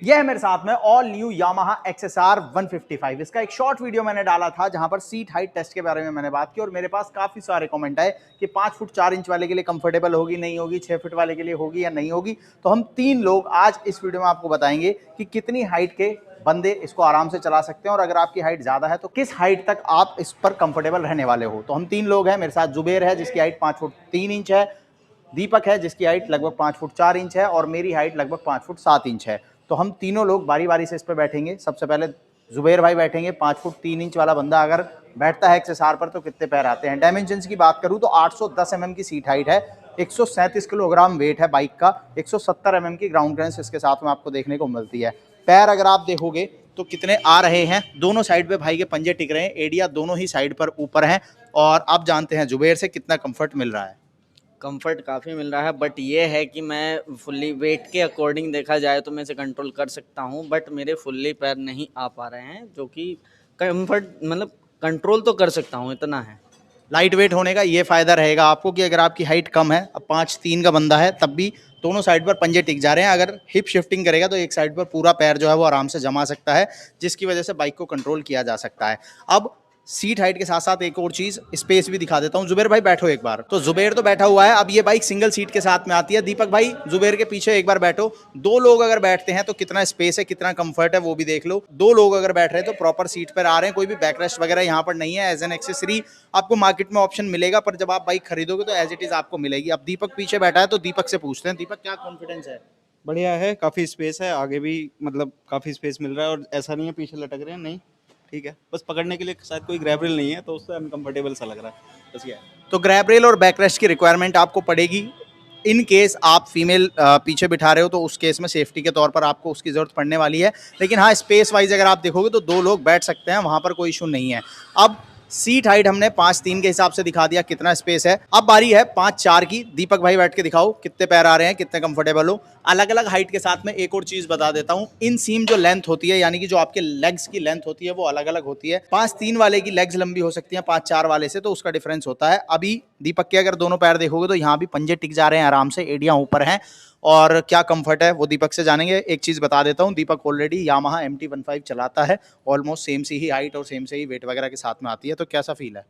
यह है मेरे साथ में ऑल न्यू यामाहा XSR 155। इसका एक शॉर्ट वीडियो मैंने डाला था जहां पर सीट हाइट टेस्ट के बारे में मैंने बात की और मेरे पास काफी सारे कमेंट आए कि 5 फुट 4 इंच वाले के लिए कंफर्टेबल होगी नहीं होगी, 6 फुट वाले के लिए होगी या नहीं होगी। तो हम 3 लोग आज इस वीडियो में आपको बताएंगे कि कितनी हाइट के बंदे इसको आराम से चला सकते हैं और अगर आपकी हाइट ज्यादा है तो किस हाइट तक आप इस पर कंफर्टेबल रहने वाले हो। तो हम 3 लोग हैं, मेरे साथ जुबेर है जिसकी हाइट 5 फुट 3 इंच है, दीपक है जिसकी हाइट लगभग 5 फुट 4 इंच है और मेरी हाइट लगभग 5 फुट 7 इंच है। तो हम तीनों लोग बारी बारी से इस पर बैठेंगे। सबसे पहले जुबेर भाई बैठेंगे। 5 फुट 3 इंच वाला बंदा अगर बैठता है XSR पर तो कितने पैर आते हैं। डायमेंशंस की बात करूं तो 810 mm की सीट हाइट है, 137 किलोग्राम वेट है बाइक का, 170 mm की ग्राउंड क्लियरेंस इसके साथ में आपको देखने को मिलती है। पैर अगर आप देखोगे तो कितने आ रहे हैं, दोनों साइड पे भाई के पंजे टिक रहे हैं, एडिया दोनों ही साइड पर ऊपर हैं। और आप जानते हैं जुबेर से कितना कंफर्ट मिल रहा है। कंफर्ट काफ़ी मिल रहा है, बट ये है कि मैं फुल्ली वेट के अकॉर्डिंग देखा जाए तो मैं इसे कंट्रोल कर सकता हूँ, बट मेरे फुल्ली पैर नहीं आ पा रहे हैं, जो कि कंफर्ट मतलब कंट्रोल तो कर सकता हूँ, इतना है। लाइट वेट होने का ये फायदा रहेगा आपको कि अगर आपकी हाइट कम है, अब 5'3" का बंदा है, तब भी दोनों साइड पर पंजे टिक जा रहे हैं। अगर हिप शिफ्टिंग करेगा तो एक साइड पर पूरा पैर जो है वो आराम से जमा सकता है, जिसकी वजह से बाइक को कंट्रोल किया जा सकता है। अब सीट हाइट के साथ साथ एक और चीज, स्पेस भी दिखा देता हूँ। जुबेर भाई बैठो एक बार। तो जुबेर तो बैठा हुआ है। अब ये बाइक सिंगल सीट के साथ में आती है। दीपक भाई जुबेर के पीछे एक बार बैठो। 2 लोग अगर बैठते हैं तो कितना स्पेस है, कितना कंफर्ट है वो भी देख लो। 2 लोग अगर बैठ रहे हैं तो प्रॉपर सीट पर आ रहे हैं, कोई भी बैकरेस्ट वगैरह यहाँ पर नहीं है। एज एन एक्सेसरी आपको मार्केट में ऑप्शन मिलेगा, पर जब आप बाइक खरीदोगे तो एज इट इज आपको मिलेगी। अब दीपक पीछे बैठा है तो दीपक से पूछते हैं, दीपक क्या कॉन्फिडेंस है? बढ़िया है, काफ़ी स्पेस है, आगे भी मतलब काफ़ी स्पेस मिल रहा है और ऐसा नहीं है पीछे लटक रहे हैं, नहीं ठीक है। बस पकड़ने के लिए शायद कोई ग्रैब रेल नहीं है तो उससे अनकंफर्टेबल सा लग रहा है, बस ये है। तो ग्रैब रेल और बैकरेस्ट की रिक्वायरमेंट आपको पड़ेगी। इन केस आप फीमेल पीछे बिठा रहे हो तो उस केस में सेफ्टी के तौर पर आपको उसकी जरूरत पड़ने वाली है। लेकिन हाँ, स्पेस वाइज अगर आप देखोगे तो 2 लोग बैठ सकते हैं, वहां पर कोई इशू नहीं है। अब सीट हाइट हमने 5'3" के हिसाब से दिखा दिया कितना स्पेस है। अब बारी है 5'4" की। दीपक भाई बैठ के दिखाओ कितने पैर आ रहे हैं, कितने कंफर्टेबल हो। अलग अलग हाइट के साथ में एक और चीज बता देता हूं, इन सीम जो लेंथ होती है, यानी कि जो आपके लेग्स की लेंथ होती है वो अलग अलग होती है। 5'3" वाले की लेग्स लंबी हो सकती है 5'4" वाले से, तो उसका डिफरेंस होता है। अभी दीपक के अगर दोनों पैर देखोगे तो यहाँ भी पंजे टिक जा रहे हैं आराम से, एडियां ऊपर हैं। और क्या कंफर्ट है वो दीपक से जानेंगे। एक चीज बता देता हूँ, दीपक ऑलरेडी यामाहा MT-15 चलाता है, ऑलमोस्ट सेम सी ही हाइट और सेम से ही वेट वगैरह के साथ में आती है। तो कैसा फील है?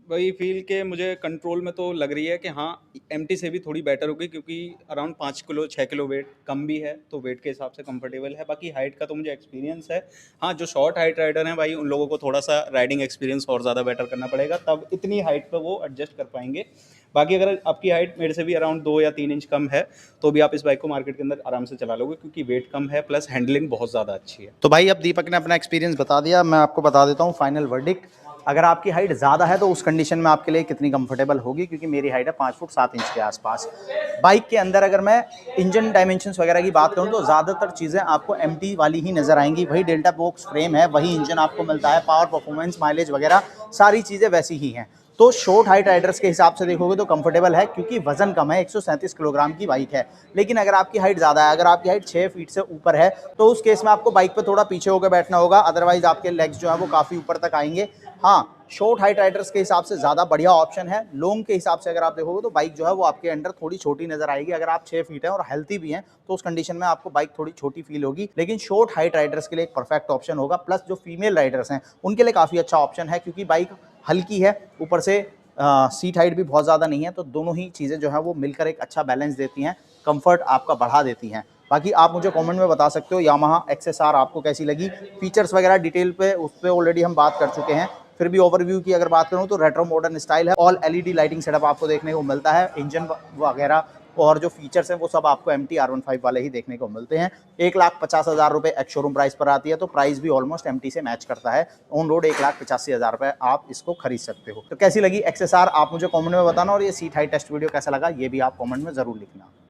वही फील के मुझे कंट्रोल में तो लग रही है कि हाँ, एमटी से भी थोड़ी बेटर होगी क्योंकि अराउंड 5 किलो 6 किलो वेट कम भी है, तो वेट के हिसाब से कंफर्टेबल है। बाकी हाइट का तो मुझे एक्सपीरियंस है। हाँ, जो शॉर्ट हाइट राइडर हैं भाई, उन लोगों को थोड़ा सा राइडिंग एक्सपीरियंस और ज़्यादा बेटर करना पड़ेगा, तब इतनी हाइट पर वो एडजस्ट कर पाएंगे। बाकी अगर आपकी हाइट मेरे से भी अराउंड 2 या 3 इंच कम है तो भी आप इस बाइक को मार्केट के अंदर आराम से चला लोगे, क्योंकि वेट कम है प्लस हैंडलिंग बहुत ज़्यादा अच्छी है। तो भाई अब दीपक ने अपना एक्सपीरियंस बता दिया, मैं आपको बता देता हूँ फाइनल वर्डिक्ट। अगर आपकी हाइट ज़्यादा है तो उस कंडीशन में आपके लिए कितनी कंफर्टेबल होगी, क्योंकि मेरी हाइट है 5 फुट 7 इंच के आसपास। बाइक के अंदर अगर मैं इंजन डायमेंशंस वगैरह की बात करूं तो ज़्यादातर चीज़ें आपको MT वाली ही नज़र आएंगी। वही डेल्टा बॉक्स फ्रेम है, वही इंजन आपको मिलता है, पावर परफॉर्मेंस माइलेज वगैरह सारी चीज़ें वैसी ही हैं। तो शॉर्ट हाइट राइडर्स के हिसाब से देखोगे तो कंफर्टेबल है, क्योंकि वजन कम है, 137 किलोग्राम की बाइक है। लेकिन अगर आपकी हाइट ज़्यादा है, अगर आपकी हाइट 6 फीट से ऊपर है, तो उस केस में आपको बाइक पे थोड़ा पीछे होकर बैठना होगा, अदरवाइज आपके लेग्स जो है वो काफ़ी ऊपर तक आएंगे। हाँ, शॉर्ट हाइट राइडर्स के हिसाब से ज़्यादा बढ़िया ऑप्शन है। लॉन्ग के हिसाब से अगर आप देखोगे तो बाइक जो है वो आपके अंडर थोड़ी छोटी नजर आएगी। अगर आप 6 फीट हैं और हेल्थी भी हैं तो उस कंडीशन में आपको बाइक थोड़ी छोटी फील होगी। लेकिन शॉर्ट हाइट राइडर्स के लिए एक परफेक्ट ऑप्शन होगा। प्लस जो फीमेल राइडर्स हैं उनके लिए काफ़ी अच्छा ऑप्शन है, क्योंकि बाइक हल्की है, ऊपर से सीट हाइट भी बहुत ज़्यादा नहीं है, तो दोनों ही चीज़ें जो है वो मिलकर एक अच्छा बैलेंस देती हैं, कंफर्ट आपका बढ़ा देती हैं। बाकी आप मुझे कमेंट में बता सकते हो यामाहा XSR आपको कैसी लगी। फीचर्स वगैरह डिटेल पे उस पर ऑलरेडी हम बात कर चुके हैं। फिर भी ओवरव्यू की अगर बात करूं तो रेट्रो मॉडर्न स्टाइल है, ऑल LED लाइटिंग सेटअप आपको देखने को मिलता है। इंजन वगैरह और जो फीचर्स हैं वो सब आपको MT-R15 वाले ही देखने को मिलते हैं। 1,50,000 रुपये एक्स शोरूम प्राइस पर आती है, तो प्राइस भी ऑलमोस्ट MT से मैच करता है। ऑन रोड 1,85,000 रुपये आप इसको खरीद सकते हो। तो कैसी लगी XSR आप मुझे कमेंट में बताना, और ये सीट हाइट टेस्ट वीडियो कैसा लगा ये भी आप कमेंट में जरूर लिखना।